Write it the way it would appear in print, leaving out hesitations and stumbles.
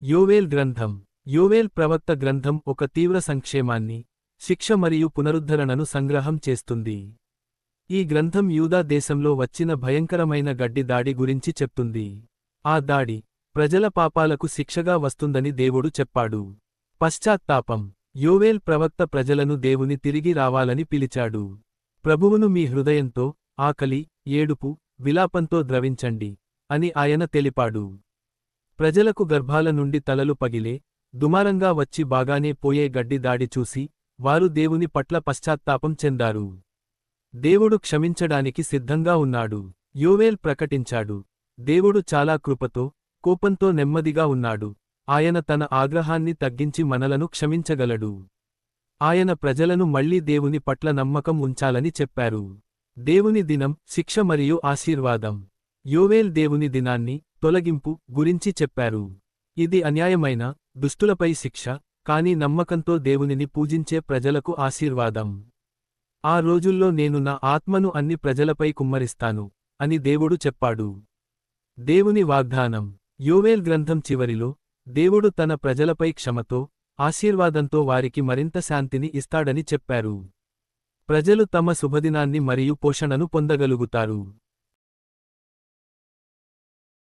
యోవేల్ గ్రంథం. యోవేల్ ప్రవక్త గ్రంథం ఒక తీవ్ర సంక్షేమాన్ని, శిక్ష మరియు పునరుద్ధరణను సంగ్రహం చేస్తుంది. ఈ గ్రంథం యూదా దేశంలో వచ్చిన భయంకరమైన గడ్డి దాడి గురించి చెప్తుంది. ఆ దాడి ప్రజల పాపాలకు శిక్షగా వస్తుందని దేవుడు చెప్పాడు. పశ్చాత్తాపం. యోవేల్ ప్రవక్త ప్రజలను దేవుని తిరిగి రావాలని పిలిచాడు. ప్రభువును మీ హృదయంతో, ఆకలి, ఏడుపు, విలాపంతో ద్రవించండి అని ఆయన తెలిపాడు. ప్రజలకు గర్భాల నుండి తలలు పగిలే, దుమారంగా వచ్చి బాగానే పోయే గడ్డి దాడి చూసి, వారు దేవుని పట్ల పశ్చాత్తాపం చెందారు. దేవుడు క్షమించడానికి సిద్ధంగా ఉన్నాడు. యోవేల్ ప్రకటించాడు. దేవుడు చాలా కృపతో, కోపంతో నెమ్మదిగా ఉన్నాడు. ఆయన తన ఆగ్రహాన్ని తగ్గించి మనలను క్షమించగలడు. ఆయన ప్రజలను మళ్లీ దేవుని పట్ల నమ్మకం ఉంచాలని చెప్పారు. దేవుని దినం, శిక్ష మరియు ఆశీర్వాదం. యోవేల్ దేవుని దినాన్ని, తొలగింపు గురించి చెప్పారు. ఇది అన్యాయమైన, దుష్టులపై శిక్ష, కానీ నమ్మకంతో దేవునిని పూజించే ప్రజలకు ఆశీర్వాదం. ఆ రోజుల్లో నేను నా ఆత్మను అన్ని ప్రజలపై కుమ్మరిస్తాను అని దేవుడు చెప్పాడు. దేవుని వాగ్దానం. యోవేల్ గ్రంథం చివరిలో, దేవుడు తన ప్రజలపై క్షమతో, ఆశీర్వాదంతో వారికి మరింత శాంతిని ఇస్తాడని చెప్పారు. ప్రజలు తమ శుభదినాన్ని మరియు పోషణను పొందగలుగుతారు.